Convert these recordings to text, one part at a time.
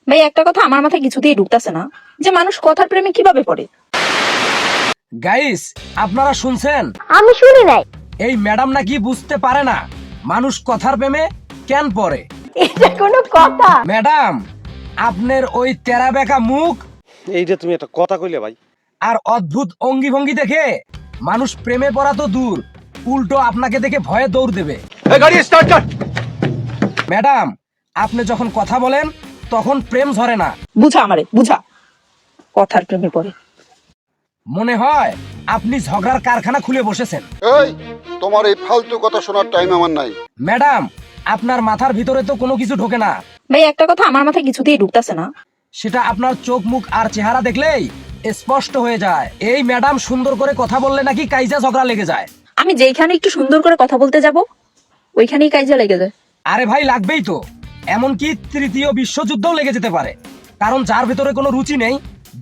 ভাই একটা কথা আমার মাথায় কিছুতেই ঢুকতেছে না, যে মানুষ কথার প্রেমে কিভাবে পড়ে। গাইস, আপনারা শুনছেন? আমি শুনি নাই। এই ম্যাডাম নাকি বুঝতে পারে না মানুষ কথার প্রেমে কেন পড়ে। এটা কোনো কথা? ম্যাডাম, আপনার ওই তেরা বেঁকা মুখ এইটা তুমি একটা কথা কইলে ভাই। আর অদ্ভুত অঙ্গি ভঙ্গি দেখে মানুষ প্রেমে পড়া তো দূর, উল্টো আপনাকে দেখে ভয়ে দৌড় দেবে। গাড়ি স্টার্ট কর। ম্যাডাম, আপনি যখন কথা বলেন তখন প্রেম ঝরে না, বুঝা আমারে, বুঝা কথার প্রেমে পড়ে। মনে হয় আপনি ঝগড়ার কারখানা খুলে বসেছেন। এই, তোমার এই ফালতু কথা শোনার টাইম আমার নাই। ম্যাডাম, আপনার মাথার ভিতরে তো কোনো কিছু ঢোকে না। ভাই একটা কথা আমার মাথায় কিছুতেই ঢুকতেছে না। সেটা আপনার চোখ মুখ আর চেহারা দেখলেই স্পষ্ট হয়ে যায়। এই ম্যাডাম সুন্দর করে কথা বললে নাকি কাইজা ঝগড়া লেগে যায়। আমি যেখানে একটু সুন্দর করে কথা বলতে যাব ওইখানেই কাইজা লেগে যায়। আরে ভাই, লাগবেই তো। এমনকি তৃতীয় বিশ্বযুদ্ধও লেগে যেতে পারে। কারণ যার ভেতরে কোনো রুচি নেই,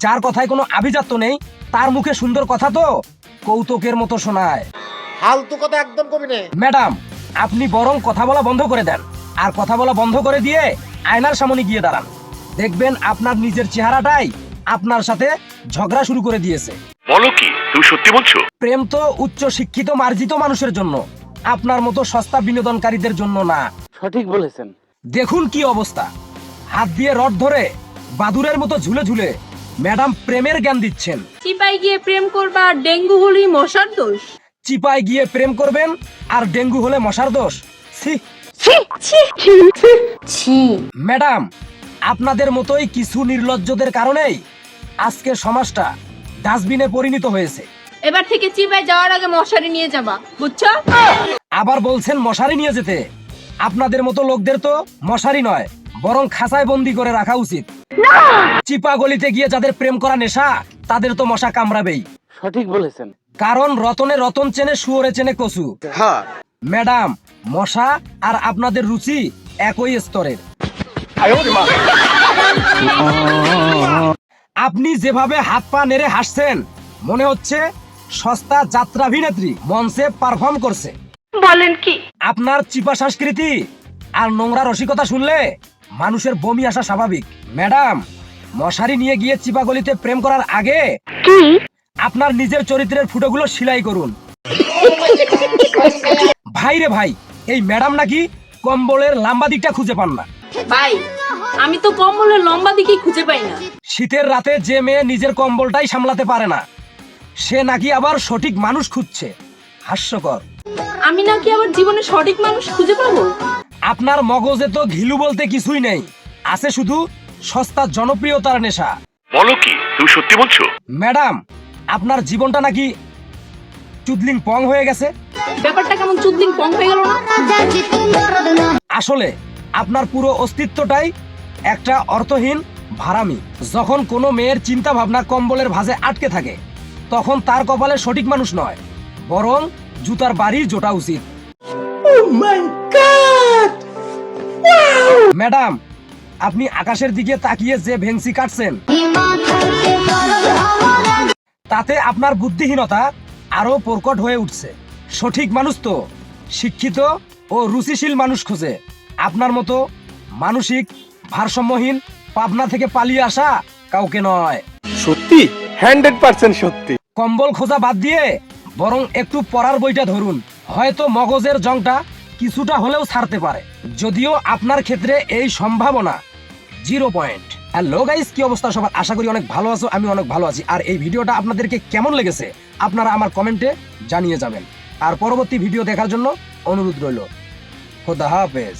যার কথায় কোনো আভিজাত্য নেই, তার মুখে সুন্দর কথা তো কৌতুকের মতো শোনায়। ফালতু কথা একদম কবি নে। ম্যাডাম, আপনি বরং কথা বলা বন্ধ করে দেন, আর কথা বলা বন্ধ করে দিয়ে আয়নার সামনে গিয়ে দাঁড়ান। দেখবেন আপনার নিজের চেহারাটাই আপনার সাথে ঝগড়া শুরু করে দিয়েছে। বলো কি, তুমি সত্যি বলছো? প্রেম তো উচ্চ শিক্ষিত মার্জিত মানুষের জন্য, আপনার মতো সস্তা বিনোদনকারীদের জন্য না। সঠিক বলেছেন। দেখুন কি অবস্থা, হাত দিয়ে রড ধরে বাদুরের মতো ঝুলে ঝুলে ম্যাডাম প্রেমের জ্ঞান দিচ্ছেন। চিপায় গিয়ে প্রেম করবা আর ডেঙ্গু হলেই মশার দোষ। চিপায় গিয়ে প্রেম করবেন আর ডেঙ্গু হলে মশার দোষ? ছি। ছি। ম্যাডাম, আপনাদের মতোই কিছু নির্লজ্জদের কারণেই আজকের সমাজটা ডাস্টবিনে পরিণত হয়েছে। এবার থেকে চিপায় যাওয়ার আগে মশারি নিয়ে যাবা, বুঝছো? আবার বলছেন মশারি নিয়ে যেতে? আপনাদের মতো লোকদের তো মশারি নয়, বরং খাঁচায় বন্দি করে রাখা উচিত। চিপা গলিতে গিয়ে যাদের প্রেম করা নেশা, তাদের তো মশা কামড়াবেই। সঠিক বলেছেন। কারণ রতনে রতন চেনে, শুয়োরে চেনে কচু। হ্যাঁ, ম্যাডাম, মশা আর আপনাদের রুচি একই স্তরের। আপনি যেভাবে হাত পা নেড়ে হাসছেন, মনে হচ্ছে সস্তা যাত্রাভিনেত্রী মঞ্চে পারফর্ম করছে। বলেন কি? আপনার চিপা সংস্কৃতি আর নোংরা রসিকতা শুনলে মানুষের বমি আসা স্বাভাবিক। ম্যাডাম, মশারি নিয়ে গিয়ে চিপা গলিতে প্রেম করার আগে আপনার নিজের চরিত্রের ফুটোগুলো সেলাই করুন। ভাই রে ভাই, এই ম্যাডাম নাকি কম্বলের লম্বা দিকটা খুঁজে পান না। ভাই, আমি তো কম্বলের লম্বা দিকেই খুঁজে পাই না। শীতের রাতে যে মেয়ে নিজের কম্বলটাই সামলাতে পারে না, সে নাকি আবার সঠিক মানুষ খুঁজছে। হাস্যকর। আমি নাকি আবার জীবনে সঠিক মানুষ খুঁজে পাবো? আপনার মগজে তো ঘিলু বলতে কিছুই নেই, আছে শুধু সস্তা জনপ্রিয়তার নেশা। বলো কি, তুমি সত্যি বলছো? ম্যাডাম, আপনার জীবনটা নাকি চুদলিং পং হয়ে গেছে। ব্যাপারটা কেমন চুদলিং পং হয়ে গেল না? আসলে আপনার পুরো অস্তিত্বটাই একটা অর্থহীন ভাড়ামি। যখন কোনো মেয়ের চিন্তা ভাবনা কম্বলের ভাঁজে আটকে থাকে, তখন তার কপালে সঠিক মানুষ নয়, বরং জুতার বাড়ির জোটা উচিত। ম্যাডাম, আপনি আকাশের দিকে তাকিয়ে যে ভেংসি কাটছেন, তাতে আপনার বুদ্ধিহীনতা আরো প্রকট হয়ে উঠছে। সঠিক মানুষ তো শিক্ষিত ও রুচিশীল মানুষ খোঁজে, আপনার মতো মানসিক ভারসাম্যহীন পাবনা থেকে পালিয়ে আসা কাউকে নয়। সত্যি 100% সত্যি। কম্বল খোঁজা বাদ দিয়ে বরং একটু পড়ার বইটা ধরুন, হয়তো মগজের জংটা কিছুটা হলেও ছাড়তে পারে। যদিও আপনার ক্ষেত্রে এই সম্ভাবনা 0%। হ্যালো গাইস, কি অবস্থা সবার? আশা করি অনেক ভালো আছো, আমি অনেক ভালো আছি। আর এই ভিডিওটা আপনাদেরকে কেমন লেগেছে আপনারা আমার কমেন্টে জানিয়ে যাবেন। আর পরবর্তী ভিডিও দেখার জন্য অনুরোধ রইল। খোদা হাফেজ।